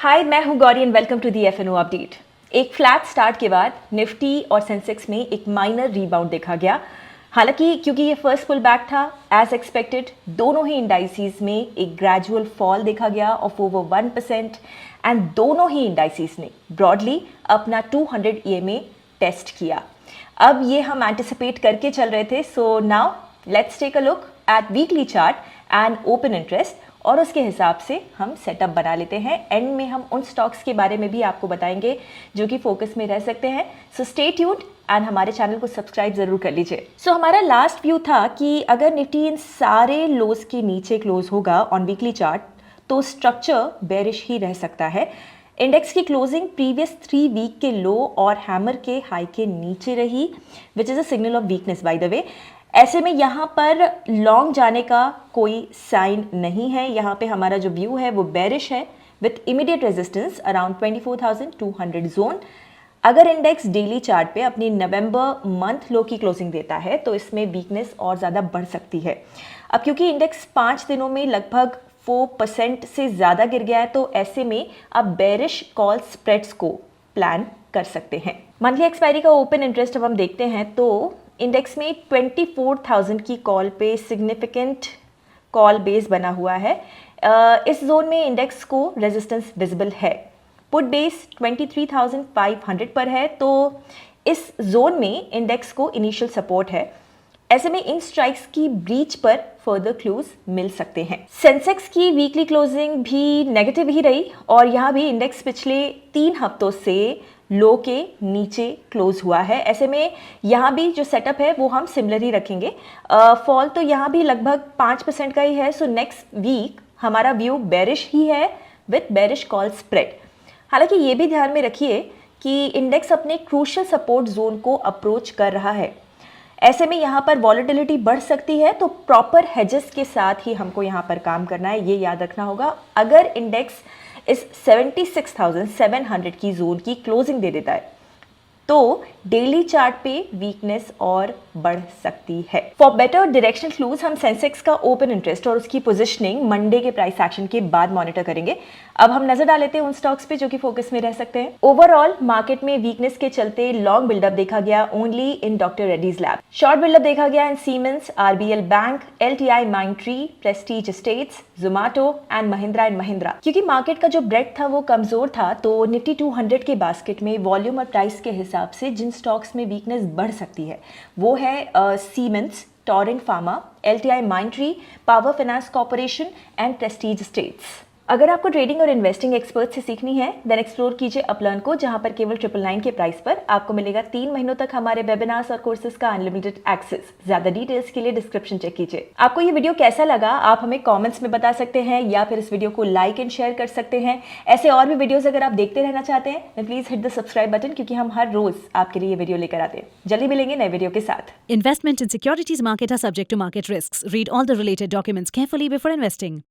हाय, मैं हूं Gauri and welcome to the FNO update. एक फ्लैट स्टार्ट के बाद निफ्टी और सेंसेक्स में एक माइनर रीबाउंड देखा गया। हालांकि क्योंकि ये फर्स्ट पुल बैक था, एज एक्सपेक्टेड दोनों ही इंडाइसिस में एक ग्रेजुअल फॉल देखा गया ऑफ ओवर 1% एंड दोनों ही इंडाइसिस ने ब्रॉडली अपना 200 EMA टेस्ट किया। अब ये हम एंटिसिपेट करके चल रहे थे। So now let's take a look at weekly chart and open interest और उसके हिसाब से हम सेटअप बना लेते हैं। एंड में हम उन स्टॉक्स के बारे में भी आपको बताएंगे जो कि फोकस में रह सकते हैं। सो स्टे ट्यून्ड एंड हमारे चैनल को सब्सक्राइब जरूर कर लीजिए। सो हमारा लास्ट व्यू था कि अगर निफ्टी इन सारे लोज के नीचे क्लोज होगा ऑन वीकली चार्ट तो स्ट्रक्चर बेरिश ही रह सकता है। इंडेक्स की क्लोजिंग प्रीवियस 3 वीक के लो और हैमर के हाई के नीचे रही, which is a signal of weakness by the way. ऐसे में यहाँ पर लॉन्ग जाने का कोई साइन नहीं है। यहाँ पे हमारा जो व्यू है वो बेरिश है with immediate resistance around 24,200 zone. अगर इंडेक्स डेली चार्ट पे अपनी नवंबर मंथ लो की क्लोजिंग देता है तो इसमें वीकनेस और ज़्यादा बढ़ सकती है। अब क्योंकि इंडेक्स 5 दिनों में लगभग 4% से ज़्यादा गिर गया है तो ऐसे में आप बेरिश कॉल स्प्रेड्स को प्लान कर सकते हैं। मंथली एक्सपायरी का ओपन इंटरेस्ट अब हम देखते हैं तो इंडेक्स में 24,000 की कॉल पे सिग्निफिकेंट कॉल बेस बना हुआ है। इस जोन में इंडेक्स को रेजिस्टेंस विजिबल है। पुट बेस 23,500 पर है तो इस जोन में इंडेक्स को इनिशियल सपोर्ट है। ऐसे में इन स्ट्राइक्स की ब्रीच पर फर्दर क्लूज मिल सकते हैं। सेंसेक्स की वीकली क्लोजिंग भी नेगेटिव ही रही और यहाँ भी इंडेक्स पिछले 3 हफ्तों से लो के नीचे क्लोज हुआ है। ऐसे में यहाँ भी जो सेटअप है वो हम सिमिलर ही रखेंगे। फॉल तो यहाँ भी लगभग 5% का ही है। सो नेक्स्ट वीक हमारा व्यू बेरिश ही है विथ बेरिश कॉल स्प्रेड। हालांकि ये भी ध्यान में रखिए कि इंडेक्स अपने क्रूशियल सपोर्ट जोन को अप्रोच कर रहा है। ऐसे में यहाँ पर वॉलेटिलिटी बढ़ सकती है तो प्रॉपर हेजेस के साथ ही हमको यहाँ पर काम करना है, ये याद रखना होगा। अगर इंडेक्स इस 76,700 की जोन की क्लोजिंग दे देता है तो डेली चार्ट पे वीकनेस और बढ़ सकती है। फॉर बेटर डायरेक्शनल क्लूज हम सेंसेक्स का ओपन इंटरेस्ट और उसकी पोजीशनिंग मंडे के प्राइस एक्शन के बाद मॉनिटर करेंगे। अब हम नजर डाल लेते हैं उन स्टॉक्स पे जो कि फोकस में रह सकते हैं। ओवरऑल मार्केट में वीकनेस के चलते लॉन्ग बिल्डअप देखा गया only in doctor Reddy's lab. Short buildup देखा गया in Siemens, RBL bank, LTI Mindtree, Prestige Estates, Zomato and Mahindra. क्योंकि मार्केट का जो ब्रेड था वो कमजोर था तो निफ्टी 200 के बास्केट में वॉल्यूम और प्राइस के हिसाब से जिन स्टॉक्स में वीकनेस बढ़ सकती है वो है siemens, Torrent pharma, LTI Mindtree, power finance corporation and Prestige estates. अगर आपको ट्रेडिंग और इन्वेस्टिंग एक्सपर्ट से सीखनी है देन एक्सप्लोर कीजिए अपलर्न को, जहां पर केवल 999 के प्राइस पर आपको मिलेगा 3 महीनों तक हमारे वेबिनार्स और कोर्सेज का अनलिमिटेड एक्सेस। ज्यादा डिटेल्स के लिए डिस्क्रिप्शन चेक कीजिए। आपको ये वीडियो कैसा लगा आप हमें कमेंट्स में बता सकते हैं या फिर इस वीडियो को लाइक एंड शेयर कर सकते हैं। ऐसे और भी वीडियोस अगर आप देखते रहना चाहते हैं then please hit the subscribe button, क्योंकि हम हर रोज आपके लिए ये वीडियो लेकर आते हैं। जल्दी मिलेंगे नए वीडियो के साथ। Investment in securities market are subject to market risks. Read all the related documents carefully before investing.